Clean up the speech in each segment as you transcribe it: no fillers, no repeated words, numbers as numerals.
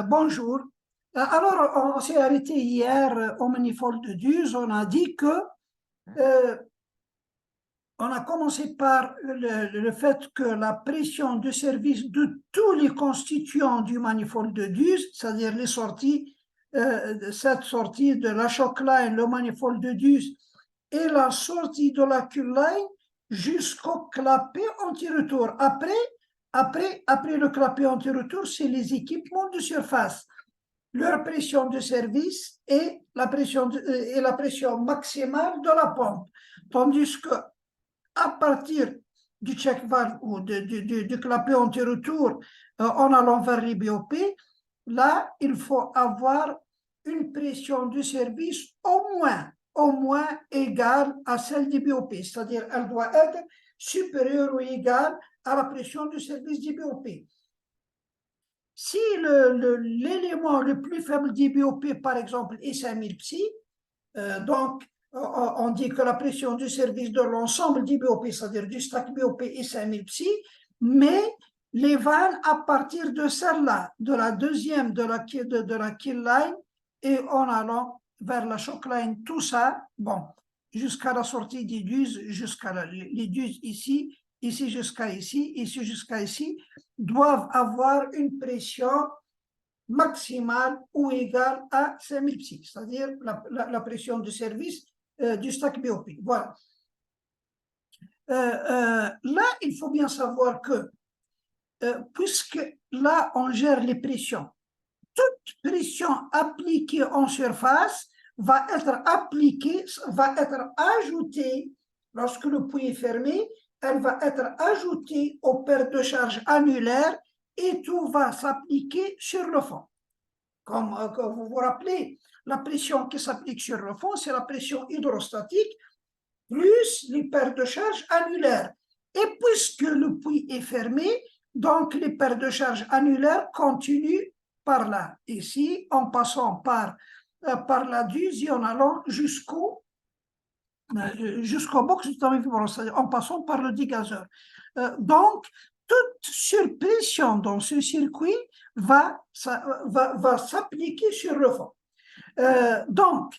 Bonjour. Alors, on s'est arrêté hier au manifold de Duse. On a dit que on a commencé par le fait que la pression de service de tous les constituants du manifold de Duse, c'est-à-dire les sorties, cette sortie de la shock line, le manifold de Duse, et la sortie de la Q line jusqu'au clapet anti-retour. Après le clapet anti-retour, c'est les équipements de surface, leur pression de service et la pression maximale de la pompe. Tandis que à partir du check valve ou du clapet anti-retour en allant vers les BOP, là, il faut avoir une pression de service au moins égale à celle du BOP, c'est-à-dire elle doit être supérieure ou égale à la pression de service du BOP. Si l'élément le plus faible du BOP, par exemple, est 5000 psi, donc on dit que la pression du service de l'ensemble du BOP, c'est-à-dire du stack BOP, est 5000 psi, mais les vannes à partir de celle-là, de la deuxième de la kill line, et en allant vers la shock line, tout ça, bon, jusqu'à la sortie des duses, jusqu'à les duses ici jusqu'à ici jusqu'à ici, doivent avoir une pression maximale ou égale à 5000 psi, c'est-à-dire la pression de service du stack BOP. Voilà. Là, il faut bien savoir que, puisque là, on gère les pressions, toute pression appliquée en surface va être ajoutée lorsque le puits est fermé, elle va être ajoutée aux paires de charge annulaires et tout va s'appliquer sur le fond. Comme vous vous rappelez, la pression qui s'applique sur le fond, c'est la pression hydrostatique plus les paires de charge annulaires. Et puisque le puits est fermé, donc les paires de charge annulaires continuent par là, ici, en passant par la duse et en allant jusqu'au box du tamifibron, c'est-à-dire en passant par le dégazeur. Donc, toute surpression dans ce circuit va s'appliquer sur le fond. Donc,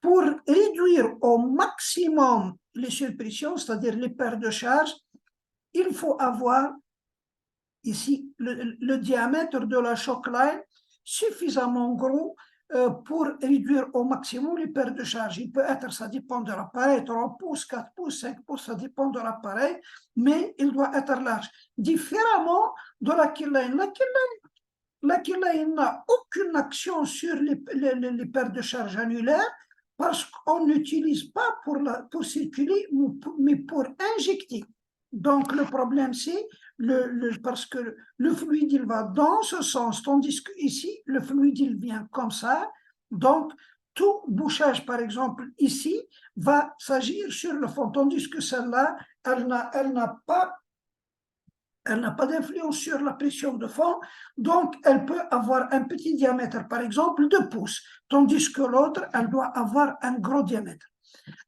pour réduire au maximum les surpressions, c'est-à-dire les paires de charge, il faut avoir ici le diamètre de la shock line suffisamment gros pour réduire au maximum les paires de charge. Il peut être, ça dépend de l'appareil, 3 pouces, 4 pouces, 5 pouces, ça dépend de l'appareil, mais il doit être large. Différemment de la kill line. La kill line n'a aucune action sur les paires de charge annulaires parce qu'on n'utilise pas pour circuler, mais pour injecter. Donc, le problème, c'est parce que le fluide, il va dans ce sens, tandis qu'ici, le fluide, il vient comme ça. Donc, tout bouchage, par exemple, ici, va s'agir sur le fond, tandis que celle-là, elle n'a pas d'influence sur la pression de fond, donc elle peut avoir un petit diamètre, par exemple, de pouces, tandis que l'autre, elle doit avoir un gros diamètre.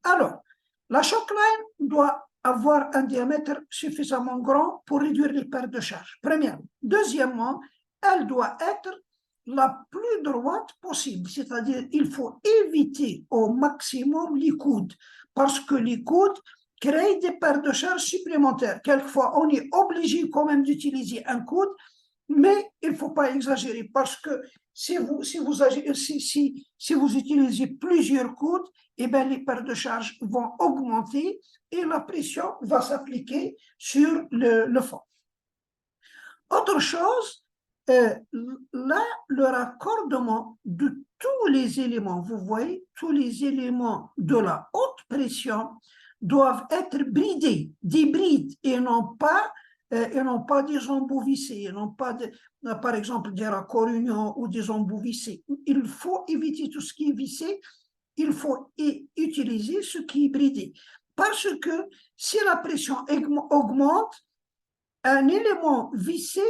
Alors, la shock line doit avoir un diamètre suffisamment grand pour réduire les paires de charge, premièrement. Deuxièmement, elle doit être la plus droite possible, c'est-à-dire il faut éviter au maximum les coudes, parce que les coudes créent des paires de charge supplémentaires. Quelquefois, on est obligé quand même d'utiliser un coude, mais il ne faut pas exagérer, parce que si vous utilisez plusieurs coudes, eh bien, les paires de charge vont augmenter et la pression va s'appliquer sur le fond. Autre chose, là, le raccordement de tous les éléments, vous voyez, tous les éléments de la haute pression doivent être bridés, des brides, et non pas des embouts vissés, et non pas, par exemple, des raccords unions ou des embouts vissés. Il faut éviter tout ce qui est vissé, il faut utiliser ce qui est bridé. Parce que si la pression augmente, un élément vissé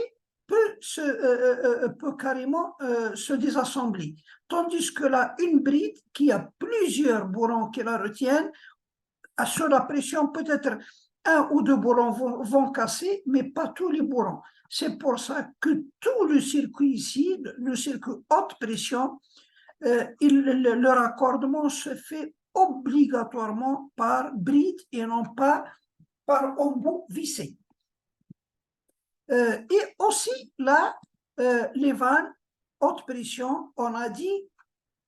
peut carrément se désassembler. Tandis que là, une bride qui a plusieurs bourrons qui la retiennent, sur la pression peut être un ou deux boulons vont casser, mais pas tous les boulons. C'est pour ça que tout le circuit ici, le circuit haute pression, le raccordement se fait obligatoirement par bride et non pas par embout vissé. Et aussi, là, les vannes haute pression, on a dit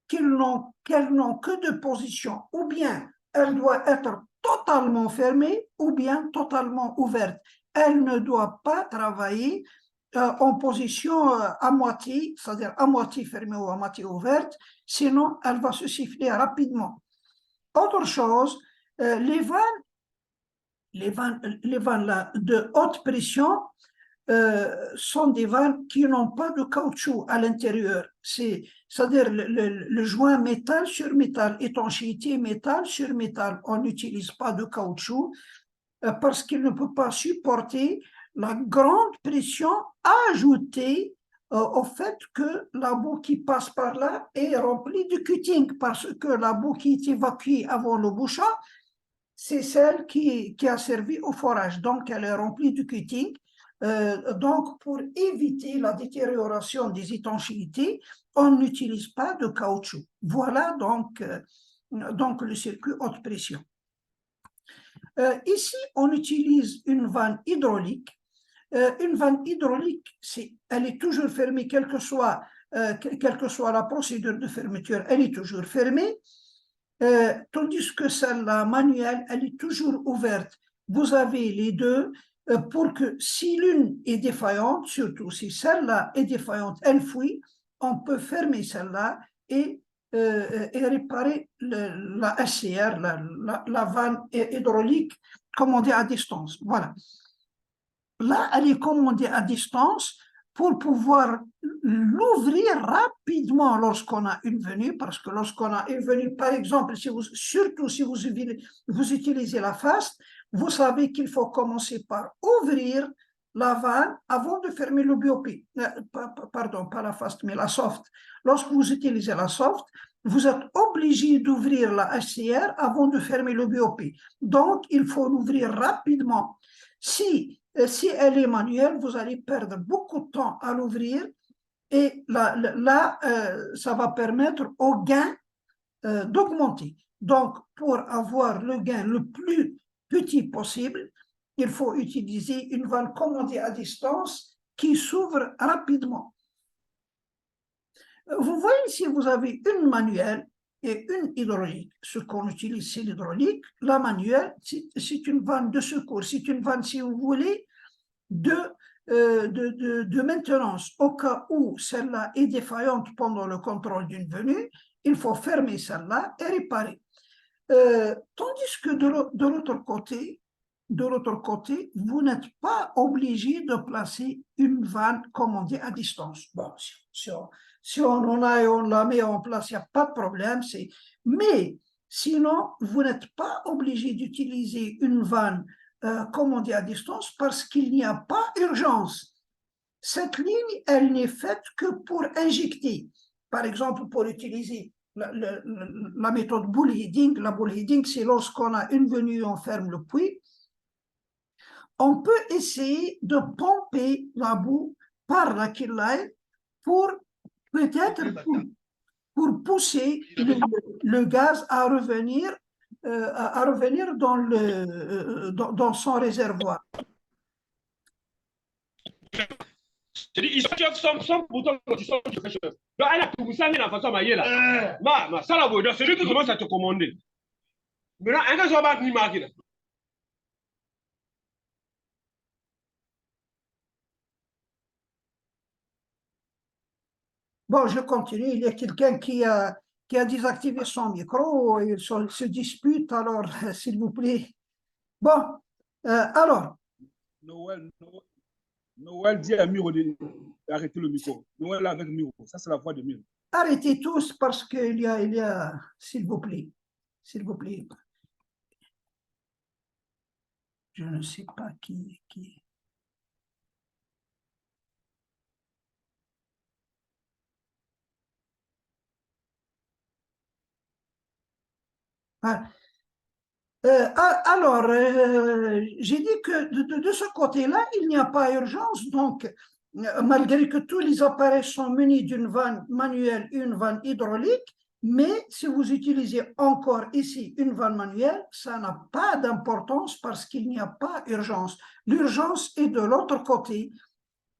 qu'elles n'ont que deux positions. Ou bien elle doit être totalement fermée ou bien totalement ouverte. Elle ne doit pas travailler en position à moitié, c'est-à-dire à moitié fermée ou à moitié ouverte, sinon elle va se siffler rapidement. Autre chose, les vannes là, de haute pression sont des vannes qui n'ont pas de caoutchouc à l'intérieur. C'est-à-dire le joint métal sur métal, étanchéité métal sur métal. On n'utilise pas de caoutchouc parce qu'il ne peut pas supporter la grande pression ajoutée au fait que la boue qui passe par là est remplie de cutting, parce que la boue qui est évacuée avant le bouchon, c'est celle qui a servi au forage. Donc, elle est remplie de cutting. Donc, pour éviter la détérioration des étanchéités, on n'utilise pas de caoutchouc. Voilà donc le circuit haute pression. Ici, on utilise une vanne hydraulique. Une vanne hydraulique, elle est toujours fermée, quelle que soit la procédure de fermeture, elle est toujours fermée. Tandis que celle-là, manuelle, elle est toujours ouverte. Vous avez les deux pour que si l'une est défaillante, surtout si celle-là est défaillante, elle fuit, on peut fermer celle-là et réparer la SCR, la vanne hydraulique commandée à distance. Voilà. Là, elle est commandée à distance pour pouvoir l'ouvrir rapidement lorsqu'on a une venue, parce que lorsqu'on a une venue, par exemple, surtout si vous utilisez la FAST, vous savez qu'il faut commencer par ouvrir la vanne avant de fermer le BOP. Pardon, pas la FAST, mais la soft. Lorsque vous utilisez la soft, vous êtes obligé d'ouvrir la HCR avant de fermer le BOP. Donc, il faut l'ouvrir rapidement. Si elle est manuelle, vous allez perdre beaucoup de temps à l'ouvrir et là, ça va permettre au gain d'augmenter. Donc, pour avoir le gain le plus petit possible, il faut utiliser une vanne commandée à distance qui s'ouvre rapidement. Vous voyez ici, vous avez une manuelle et une hydraulique. Ce qu'on utilise, c'est l'hydraulique. La manuelle, c'est une vanne de secours. C'est une vanne, si vous voulez, de maintenance. Au cas où celle-là est défaillante pendant le contrôle d'une venue, il faut fermer celle-là et réparer. Tandis que de l'autre côté, vous n'êtes pas obligé de placer une vanne commandée à distance. Bon, si on en a et on la met en place, il n'y a pas de problème. Mais sinon, vous n'êtes pas obligé d'utiliser une vanne commandée à distance parce qu'il n'y a pas urgence. Cette ligne, elle n'est faite que pour injecter. Par exemple, pour utiliser la méthode bull heading. La bull heading, c'est lorsqu'on a une venue, on ferme le puits. On peut essayer de pomper la boue par la killline pour peut-être pour pousser le gaz à revenir dans son réservoir. Je dis, ils sont pourtant qui sont très chers. Donc, elle a tout ça, mais la façon à mailler là. Ça la voix, celui qui commence à te commander. Maintenant, un gars, ça va venir marquer là. Bon, je continue. Il y a quelqu'un qui a désactivé son micro. Il se dispute, alors, s'il vous plaît. Bon, alors. Noël dit à Miro d'arrêter le micro. Noël avec Miro. Ça, c'est la voix de Miro. Arrêtez tous parce qu'il y a, s'il vous plaît. S'il vous plaît. Je ne sais pas qui. Ah. Alors, j'ai dit que de ce côté-là, il n'y a pas urgence. Donc, malgré que tous les appareils sont munis d'une vanne manuelle et une vanne hydraulique, mais si vous utilisez encore ici une vanne manuelle, ça n'a pas d'importance parce qu'il n'y a pas urgence. L'urgence est de l'autre côté.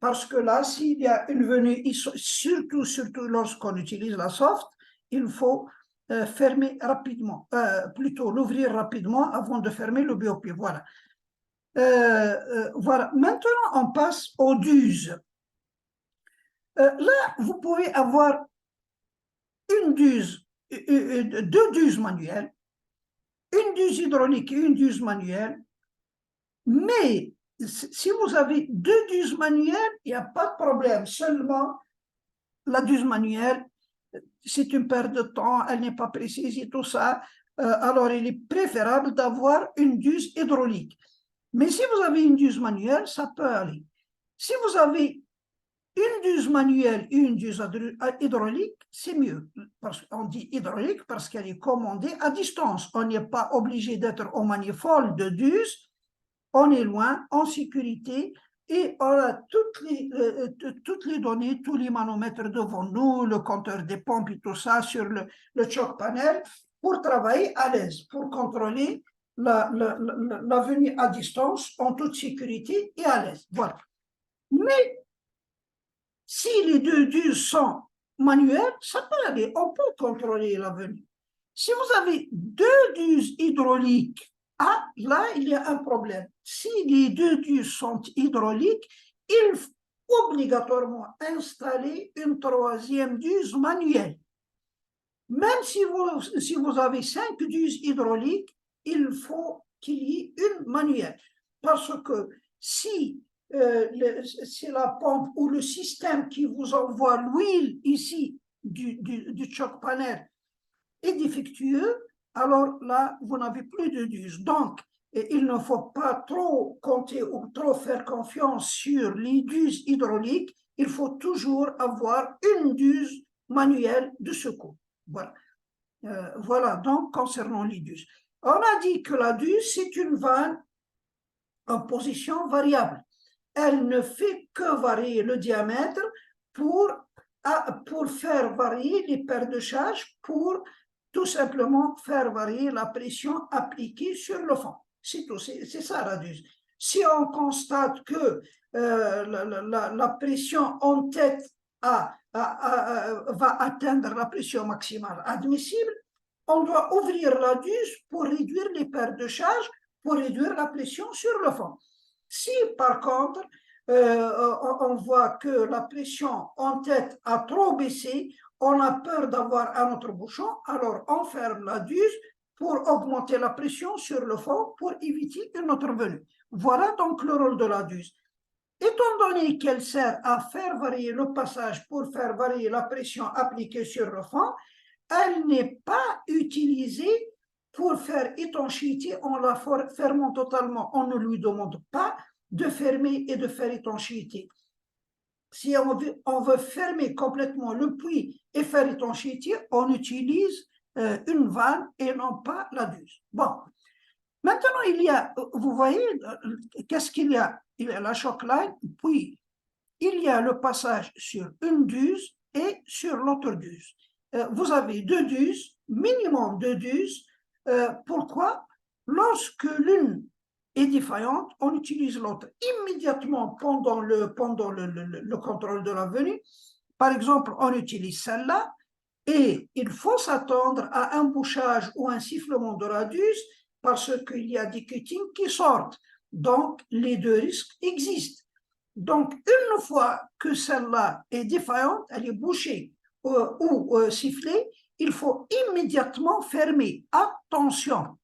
Parce que là, s'il y a une venue, surtout lorsqu'on utilise la soft, il faut fermer rapidement, plutôt l'ouvrir rapidement avant de fermer le BOP. Voilà. Voilà. Maintenant, on passe aux duses. Là, vous pouvez avoir une duse, deux duses manuelles, une duse hydraulique et une duse manuelle, mais si vous avez deux duses manuelles, il n'y a pas de problème. Seulement, la duse manuelle, c'est une perte de temps, elle n'est pas précise et tout ça. Alors, il est préférable d'avoir une duse hydraulique. Mais si vous avez une duse manuelle, ça peut aller. Si vous avez une duse manuelle et une duse hydraulique, c'est mieux. On dit hydraulique parce qu'elle est commandée à distance. On n'est pas obligé d'être au manifold de duse. On est loin, en sécurité, et on a toutes les données, tous les manomètres devant nous, le compteur des pompes et tout ça sur le choc panel pour travailler à l'aise, pour contrôler la venue à distance en toute sécurité et à l'aise. Voilà. Mais si les deux duses sont manuelles, ça peut aller, on peut contrôler la venue. Si vous avez deux duses hydrauliques, là, il y a un problème. Si les deux duses sont hydrauliques, il faut obligatoirement installer une troisième duse manuelle. Même si vous avez 5 duses hydrauliques, il faut qu'il y ait une manuelle. Parce que si c'est la pompe ou le système qui vous envoie l'huile ici du choc panel est défectueux, alors là, vous n'avez plus de duse. Donc, il ne faut pas trop compter ou trop faire confiance sur les duses hydrauliques. Il faut toujours avoir une duse manuelle de secours. Voilà. Voilà, donc, concernant les duses. On a dit que la duse, c'est une vanne en position variable. Elle ne fait que varier le diamètre pour faire varier les paires de charge, pour tout simplement faire varier la pression appliquée sur le fond. C'est tout, c'est ça la duse. Si on constate que la pression en tête va atteindre la pression maximale admissible, on doit ouvrir la duse pour réduire les paires de charge, pour réduire la pression sur le fond. Si par contre, on voit que la pression en tête a trop baissé, on a peur d'avoir un autre bouchon, alors on ferme la duse pour augmenter la pression sur le fond pour éviter une autre venue. Voilà donc le rôle de la duse. Étant donné qu'elle sert à faire varier le passage pour faire varier la pression appliquée sur le fond, elle n'est pas utilisée pour faire étanchéité en la fermant totalement. On ne lui demande pas de fermer et de faire étanchéité. Si on veut fermer complètement le puits et faire étanchéité, on utilise une vanne et non pas la duse. Bon, maintenant il y a, vous voyez, qu'est-ce qu'il y a? Il y a la choc line, puis il y a le passage sur une duse et sur l'autre duse. Vous avez deux duses, minimum deux duses. Pourquoi? Lorsque l'une est défaillante, on utilise l'autre immédiatement pendant le contrôle de la venue. Par exemple, on utilise celle-là et il faut s'attendre à un bouchage ou un sifflement de la duse parce qu'il y a des cuttings qui sortent. Donc, les deux risques existent. Donc, une fois que celle-là est défaillante, elle est bouchée ou sifflée, il faut immédiatement fermer. Attention!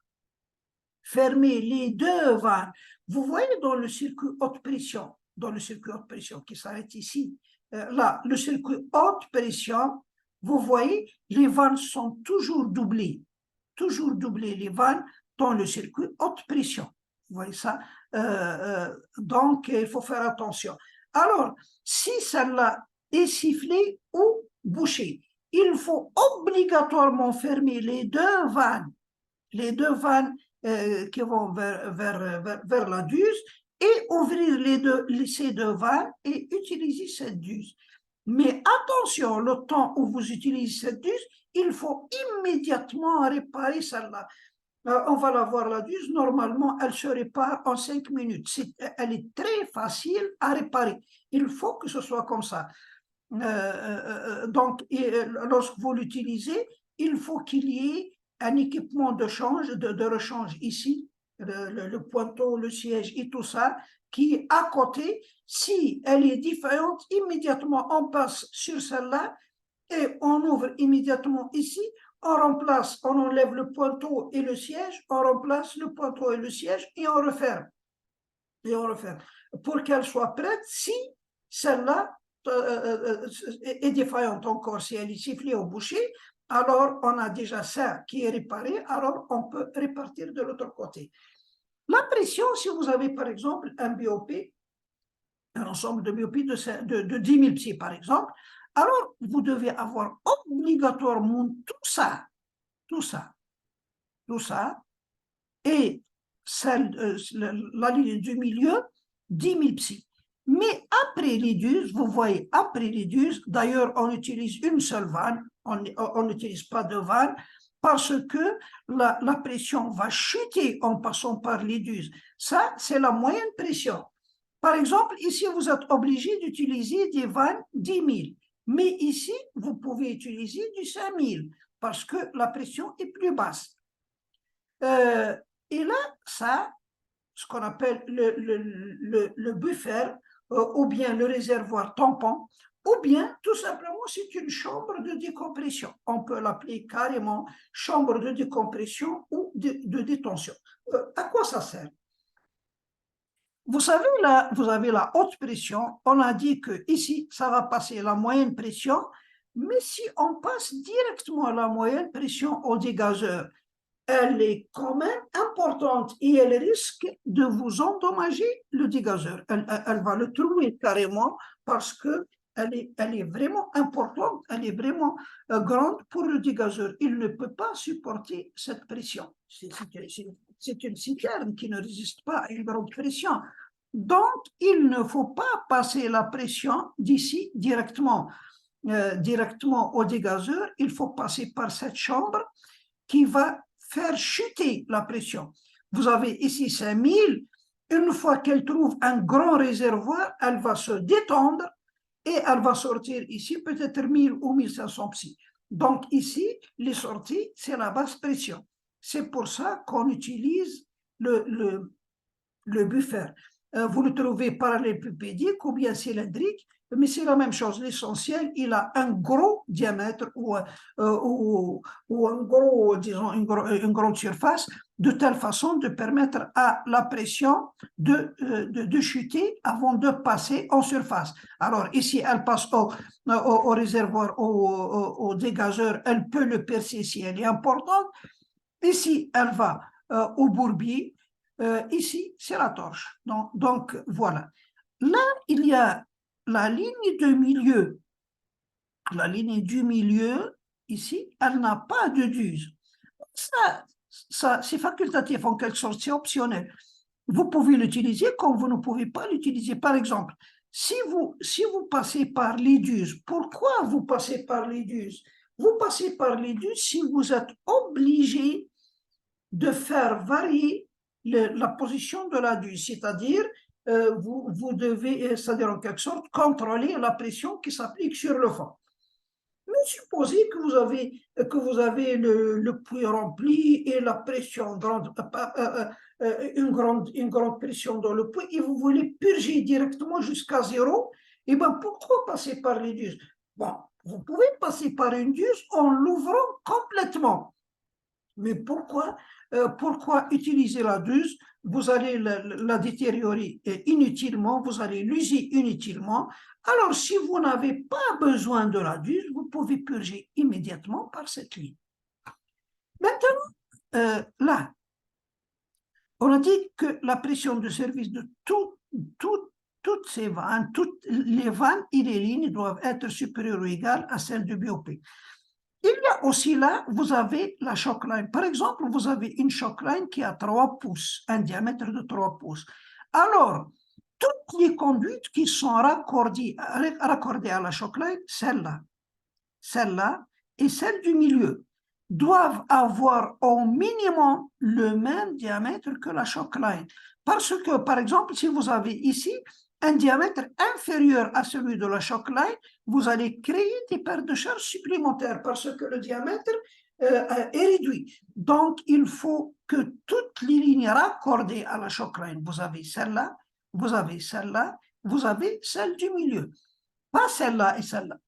Fermer les deux vannes. Vous voyez dans le circuit haute pression, qui s'arrête ici, là, le circuit haute pression, vous voyez, les vannes sont toujours doublées les vannes dans le circuit haute pression. Vous voyez ça? Donc, il faut faire attention. Alors, si celle-là est sifflée ou bouchée, il faut obligatoirement fermer les deux vannes qui vont vers la duse et ouvrir ces deux vannes et utiliser cette duse. Mais attention, le temps où vous utilisez cette duse, il faut immédiatement réparer celle-là. On va la voir la duse, normalement, elle se répare en 5 minutes. Elle est très facile à réparer. Il faut que ce soit comme ça. Donc, lorsque vous l'utilisez, il faut qu'il y ait un équipement de change, de rechange ici, le pointeau, le siège et tout ça, qui est à côté. Si elle est différente, immédiatement on passe sur celle-là et on ouvre immédiatement ici, on remplace, on enlève le pointeau et le siège, on remplace le pointeau et le siège et on referme. Et on referme. Pour qu'elle soit prête, si celle-là est défaillante encore, si elle est sifflée au boucher, alors on a déjà ça qui est réparé, alors on peut répartir de l'autre côté. La pression, si vous avez par exemple un BOP, un ensemble de BOP de 10 000 psy par exemple, alors vous devez avoir obligatoirement tout ça, et la ligne du milieu, 10 000 psy. Mais après l'éduse, vous voyez, après l'éduse, d'ailleurs, on utilise une seule vanne, on n'utilise pas de vanne, parce que la pression va chuter en passant par l'éduse. Ça, c'est la moyenne pression. Par exemple, ici, vous êtes obligé d'utiliser des vannes 10 000. Mais ici, vous pouvez utiliser du 5 000, parce que la pression est plus basse. Et là, ça, ce qu'on appelle le buffer, ou bien le réservoir tampon, ou bien tout simplement c'est une chambre de décompression. On peut l'appeler carrément chambre de décompression ou de détention. À quoi ça sert? Vous savez, là, vous avez la haute pression. On a dit que ici, ça va passer la moyenne pression, mais si on passe directement la moyenne pression au dégazeur, elle est quand même importante et elle risque de vous endommager le dégazeur. Elle va le trouver carrément parce qu'elle est vraiment importante, elle est vraiment grande pour le dégazeur. Il ne peut pas supporter cette pression. C'est une citerne qui ne résiste pas à une grande pression. Donc, il ne faut pas passer la pression d'ici directement au dégazeur. Il faut passer par cette chambre qui va faire chuter la pression. Vous avez ici 5000, une fois qu'elle trouve un grand réservoir, elle va se détendre et elle va sortir ici peut-être 1000 ou 1500 psy. Donc ici, les sorties, c'est la basse pression. C'est pour ça qu'on utilise le buffer. Vous le trouvez parallélépipédique ou bien cylindrique, mais c'est la même chose. L'essentiel, il a un gros diamètre ou un gros, disons, une grande surface, de telle façon de permettre à la pression de chuter avant de passer en surface. Alors ici, elle passe au réservoir, au dégazeur, elle peut le percer si elle est importante. Ici, elle va au bourbier. Ici, c'est la torche. Donc, voilà. Là, il y a la ligne de milieu. La ligne du milieu, ici, elle n'a pas de duse. Ça c'est facultatif, en quelque sorte, c'est optionnel. Vous pouvez l'utiliser comme vous ne pouvez pas l'utiliser. Par exemple, si vous passez par les duses, pourquoi vous passez par les duses? Vous passez par les duses si vous êtes obligé de faire varier la position de la duse, c'est-à-dire vous devez, c'est-à-dire en quelque sorte, contrôler la pression qui s'applique sur le fond. Mais supposez que vous avez le puits rempli et la pression grande, une grande pression dans le puits et vous voulez purger directement jusqu'à zéro, et bien pourquoi passer par les duses? Bon, vous pouvez passer par une duse en l'ouvrant complètement. Mais pourquoi utiliser la duse? Vous allez la détériorer inutilement, vous allez l'user inutilement. Alors, si vous n'avez pas besoin de la duse, vous pouvez purger immédiatement par cette ligne. Maintenant, là, on a dit que la pression de service de toutes ces vannes, toutes les vannes et les lignes doivent être supérieures ou égales à celle du BOP. Il y a aussi là, vous avez la shock line. Par exemple, vous avez une shock line qui a 3 pouces, un diamètre de 3 pouces. Alors, toutes les conduites qui sont raccordées à la shock line, celle-là et celle du milieu, doivent avoir au minimum le même diamètre que la shock line. Parce que, par exemple, si vous avez ici un diamètre inférieur à celui de la shock line, vous allez créer des pertes de charge supplémentaires parce que le diamètre est réduit. Donc, il faut que toutes les lignes raccordées à la shock line, vous avez celle-là, vous avez celle-là, vous avez celle du milieu. Pas celle-là et celle-là.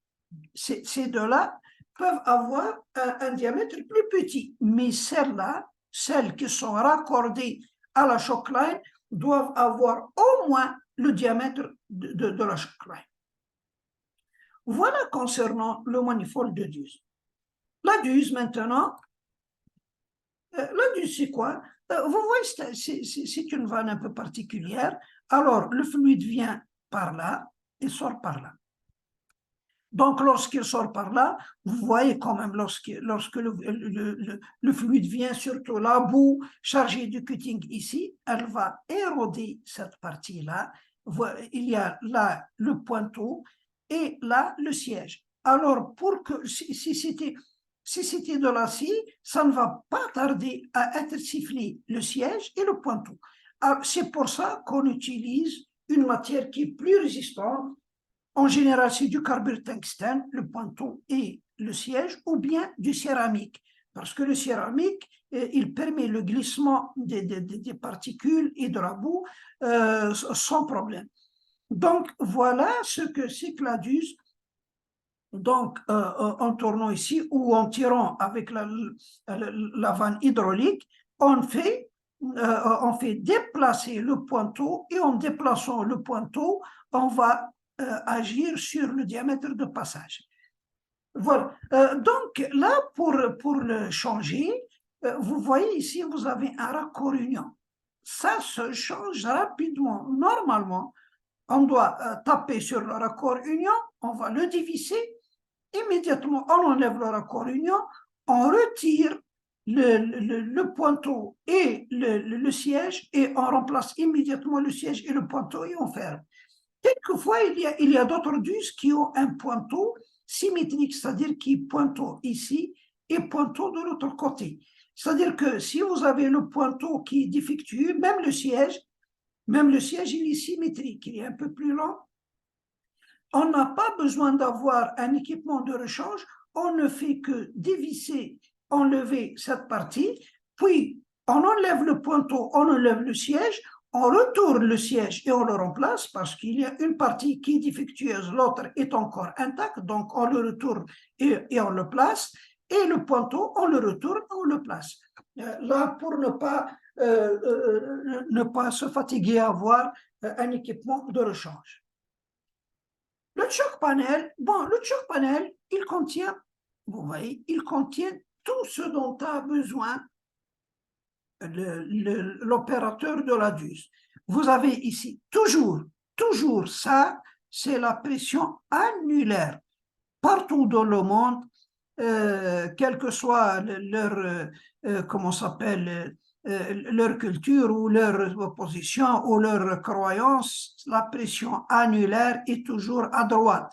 Ces deux-là peuvent avoir un diamètre plus petit, mais celles-là, celles qui sont raccordées à la shock line, doivent avoir au moins le diamètre de la shock line. Voilà concernant le manifold de Duse. La Duse, maintenant, la Duse, c'est quoi? Vous voyez, c'est une vanne un peu particulière. Alors, le fluide vient par là et sort par là. Donc, lorsqu'il sort par là, vous voyez quand même, lorsque le fluide vient, surtout la boue chargée de cutting ici, elle va éroder cette partie-là. Il y a là le pointeau et là le siège. Alors, pour que si c'était de l'acier, ça ne va pas tarder à être sifflé le siège et le pointeau. C'est pour ça qu'on utilise une matière qui est plus résistante. En général, c'est du carbure tungstène, le pointeau et le siège, ou bien du céramique, parce que le céramique, il permet le glissement des particules et de la boue sans problème. Donc, voilà ce que c'est que la Duse. Donc, en tournant ici ou en tirant avec la vanne hydraulique, on fait déplacer le pointeau et en déplaçant le pointeau, on va agir sur le diamètre de passage. Voilà. Donc, là, pour le changer, vous voyez ici, vous avez un raccord union. Ça se change rapidement. Normalement, on doit taper sur le raccord union, on va le diviser. Immédiatement, on enlève le raccord union, on retire le pointeau et le siège et on remplace immédiatement le siège et le pointeau et on ferme. Quelquefois, il y a d'autres Duses qui ont un pointeau symétrique, c'est-à-dire qui est pointeau ici et pointeau de l'autre côté. C'est-à-dire que si vous avez le pointeau qui est défectueux, même le siège, il est symétrique, il est un peu plus lent. On n'a pas besoin d'avoir un équipement de rechange, on ne fait que dévisser, enlever cette partie, puis on enlève le pointeau, on enlève le siège, on retourne le siège et on le remplace parce qu'il y a une partie qui est défectueuse, l'autre est encore intacte, donc on le retourne et on le place, et le pointeau, on le retourne et on le place. Là, pour ne pas se fatiguer à avoir un équipement de rechange. Le choc panel, il contient, vous voyez, il contient tout ce dont a besoin l'opérateur de la Duse. Vous avez ici toujours ça, c'est la pression annulaire. Partout dans le monde, quelle que soit leur, comment s'appelle, leur culture ou leur position ou leur croyance, la pression annulaire est toujours à droite.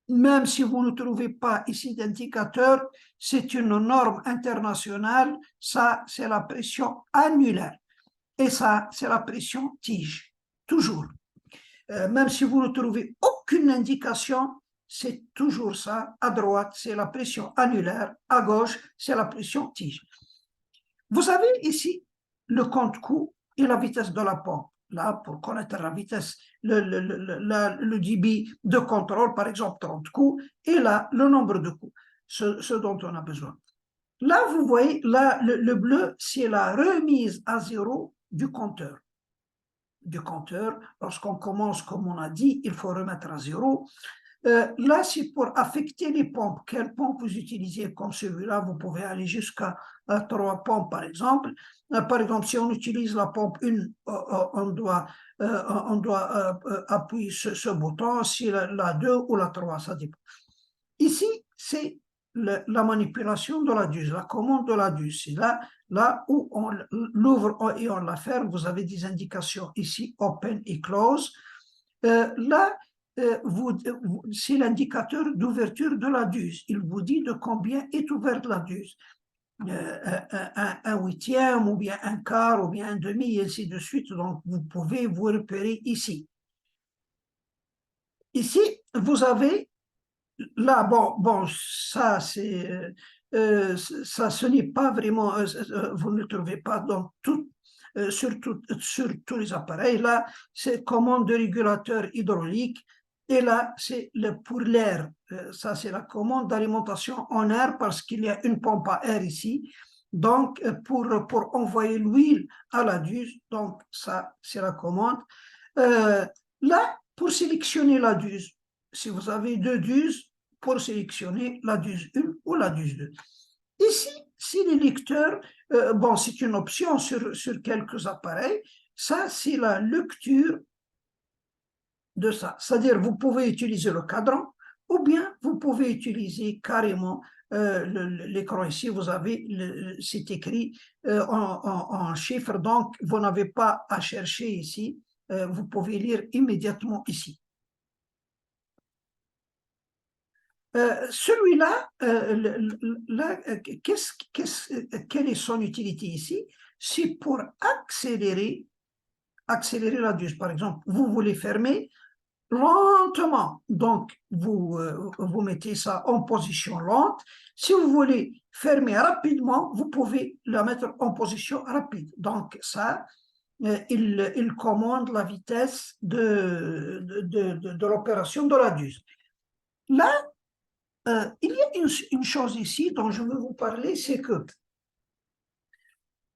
Même si vous ne trouvez pas ici d'indicateur, c'est une norme internationale, ça c'est la pression annulaire et ça c'est la pression tige, toujours. Même si vous ne trouvez aucune indication, c'est toujours ça, à droite c'est la pression annulaire, à gauche c'est la pression tige. Vous avez ici le compte-coup et la vitesse de la pompe. Là, pour connaître la vitesse, le débit de contrôle, par exemple 30 coups, et là, le nombre de coups, ce dont on a besoin. Là, vous voyez, là, le bleu, c'est la remise à zéro du compteur. Lorsqu'on commence, comme on a dit, il faut remettre à zéro. Là, c'est pour affecter les pompes. Quelles pompes vous utilisez comme celui-là? Vous pouvez aller jusqu'à 3 pompes, par exemple. Par exemple, si on utilise la pompe 1, on doit appuyer ce bouton. Si la 2 ou la 3, ça dépend. Ici, c'est la manipulation de la DUS, la commande de la DUS. C'est là où on l'ouvre et on la ferme. Vous avez des indications ici, open et close. Là, c'est l'indicateur d'ouverture de la DUS. Il vous dit de combien est ouverte la DUS. Un huitième, ou bien un quart, ou bien un demi, et ainsi de suite. Donc, vous pouvez vous repérer ici. Ici, vous avez, là, bon, ça, c'est, ça, ce n'est pas vraiment, vous ne le trouvez pas dans sur tous les appareils. Là, c'est commande de régulateur hydraulique. Et là, c'est pour l'air. Ça, c'est la commande d'alimentation en air parce qu'il y a une pompe à air ici. Donc, pour envoyer l'huile à la DUS, donc ça, c'est la commande. Là, pour sélectionner la DUS, si vous avez deux DUS, pour sélectionner la DUS 1 ou la DUS 2. Ici, si les lecteurs, bon, c'est une option sur quelques appareils, ça, c'est la lecture de ça. C'est-à-dire, vous pouvez utiliser le cadran ou bien vous pouvez utiliser carrément l'écran ici. Vous avez, c'est écrit en chiffres, donc vous n'avez pas à chercher ici. Vous pouvez lire immédiatement ici. Celui-là, quelle est son utilité ici? C'est pour accélérer la DUS. Par exemple, vous voulez fermer lentement, donc vous mettez ça en position lente. Si vous voulez fermer rapidement, vous pouvez la mettre en position rapide. Donc ça, il commande la vitesse de l'opération de la DUS. Là, il y a une chose ici dont je veux vous parler, c'est que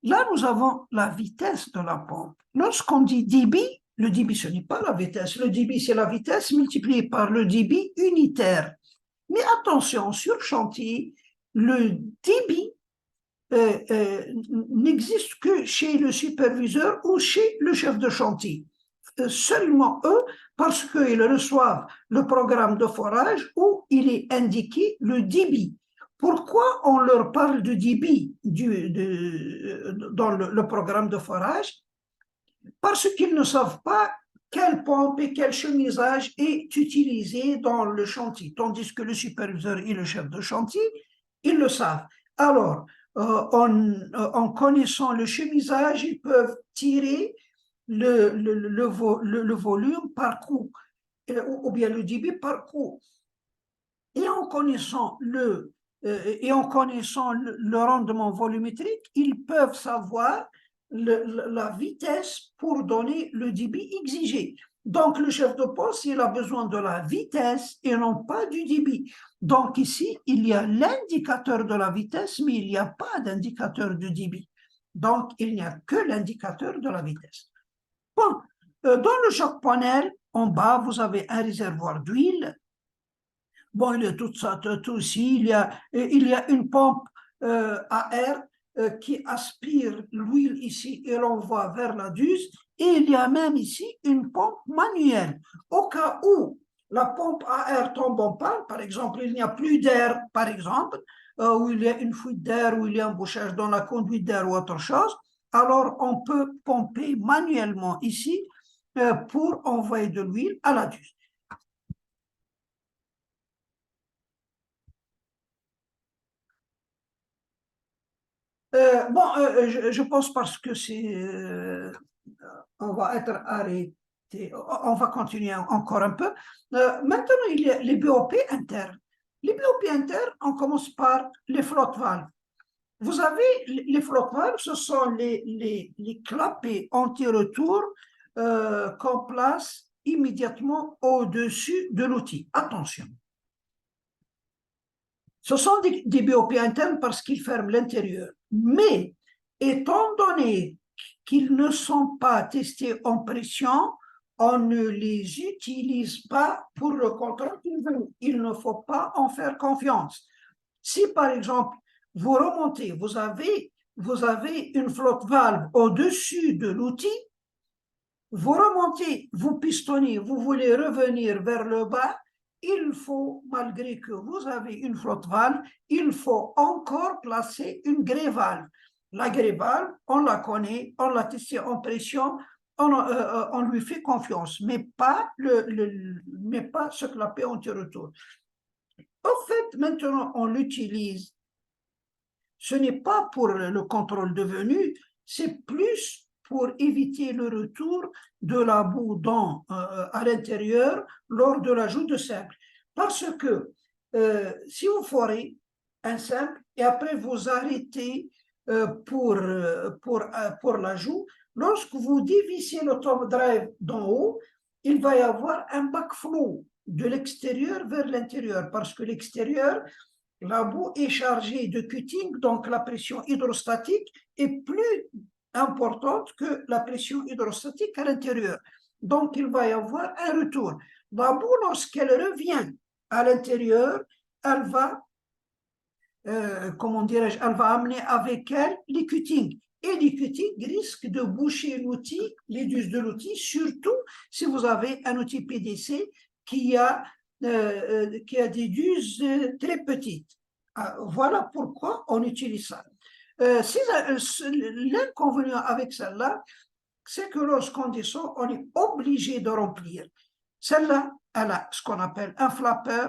là, nous avons la vitesse de la pompe. Lorsqu'on dit débit, le débit, ce n'est pas la vitesse. Le débit, c'est la vitesse multipliée par le débit unitaire. Mais attention, sur chantier, le débit n'existe que chez le superviseur ou chez le chef de chantier. Seulement eux, parce qu'ils reçoivent le programme de forage où il est indiqué le débit. Pourquoi on leur parle de débit dans le programme de forage? Parce qu'ils ne savent pas quelle pompe et quel chemisage est utilisé dans le chantier, tandis que le superviseur et le chef de chantier, ils le savent. Alors, en connaissant le chemisage, ils peuvent tirer le volume par coup, ou bien le débit par coup. Et en connaissant le rendement volumétrique, ils peuvent savoir la vitesse pour donner le débit exigé. Donc, le chef de poste, il a besoin de la vitesse et non pas du débit. Donc, ici, il y a l'indicateur de la vitesse, mais il n'y a pas d'indicateur de débit. Donc, il n'y a que l'indicateur de la vitesse. Bon, dans le choc panel, en bas, vous avez un réservoir d'huile. Bon, il y a tout ça, tout ici. Il y a une pompe à air qui aspire l'huile ici et l'envoie vers la DUS. Et il y a même ici une pompe manuelle. Au cas où la pompe à air tombe en panne, par exemple, il n'y a plus d'air, par exemple, où il y a une fuite d'air, où il y a un bouchage dans la conduite d'air ou autre chose, alors on peut pomper manuellement ici pour envoyer de l'huile à la DUS. Je pense parce que on va être arrêté, on va continuer encore un peu. Maintenant, il y a les BOP internes. Les BOP internes, on commence par les flotte-valves. Vous avez les flotte-valves, ce sont les clapets anti-retour qu'on place immédiatement au-dessus de l'outil. Attention. Ce sont des BOP internes parce qu'ils ferment l'intérieur. Mais, étant donné qu'ils ne sont pas testés en pression, on ne les utilise pas pour le contrôle qu'ils veulent. Il ne faut pas en faire confiance. Si, par exemple, vous remontez, vous avez une flotte valve au-dessus de l'outil, vous remontez, vous pistonnez, vous voulez revenir vers le bas, il faut, malgré que vous avez une flotte valve, il faut encore placer une grée-valve. La grée-valve, on la connaît, on l'a testée en pression, on lui fait confiance, mais pas ce clapet anti-retour. Au fait, maintenant, on l'utilise. Ce n'est pas pour le contrôle de venue, c'est plus pour éviter le retour de la boue à l'intérieur lors de l'ajout de simple. Parce que si vous forez un simple et après vous arrêtez pour l'ajout, lorsque vous dévissez le top drive d'en haut, il va y avoir un backflow de l'extérieur vers l'intérieur parce que l'extérieur, la boue est chargée de cutting, donc la pression hydrostatique est plus importante que la pression hydrostatique à l'intérieur. Donc, il va y avoir un retour. La boue, lorsqu'elle revient à l'intérieur, elle va, comment dirais-je, elle va amener avec elle les cuttings. Et les cuttings risquent de boucher l'outil, l'édus de l'outil, surtout si vous avez un outil PDC qui a des duses très petites. Voilà pourquoi on utilise ça. L'inconvénient avec celle-là, c'est que lorsqu'on descend, on est obligé de remplir. Celle-là, elle a ce qu'on appelle un flapper.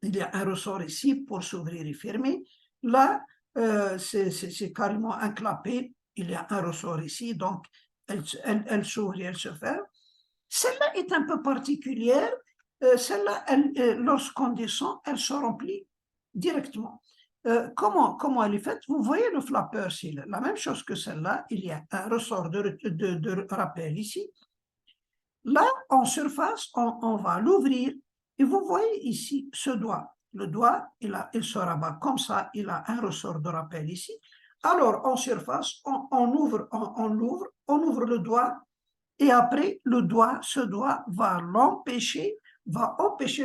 Il y a un ressort ici pour s'ouvrir et fermer. Là, c'est carrément un clapet. Il y a un ressort ici, donc elle s'ouvre et elle se ferme. Celle-là est un peu particulière. Celle-là, lorsqu'on descend, elle se remplit directement. Comment elle est faite? Vous voyez le flapper, c'est la même chose que celle-là. Il y a un ressort de rappel ici. Là, en surface, on va l'ouvrir. Et vous voyez ici ce doigt. Le doigt, il se rabat comme ça. Il a un ressort de rappel ici. Alors, en surface, on ouvre le doigt. Et après, ce doigt va empêcher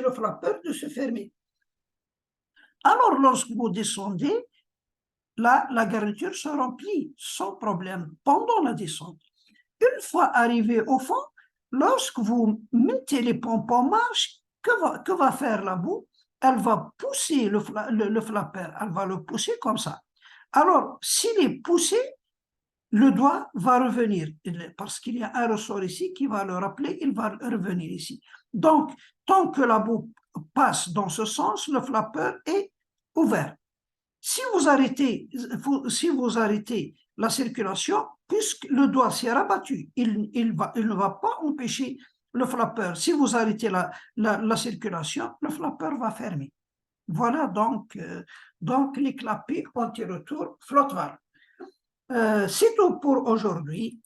le flapper de se fermer. Alors, lorsque vous descendez, là, la garniture se remplit sans problème pendant la descente. Une fois arrivé au fond, lorsque vous mettez les pompes en marche, que va faire la boue? Elle va pousser le flapper, elle va le pousser comme ça. Alors, s'il est poussé, le doigt va revenir, parce qu'il y a un ressort ici qui va le rappeler, il va revenir ici. Donc, tant que la boue passe dans ce sens, le flapper est ouvert. Si vous arrêtez la circulation, puisque le doigt s'est rabattu, il ne va pas empêcher le flapper. Si vous arrêtez la circulation, le flapper va fermer. Voilà donc les clapets anti-retour flotte valve. C'est tout pour aujourd'hui.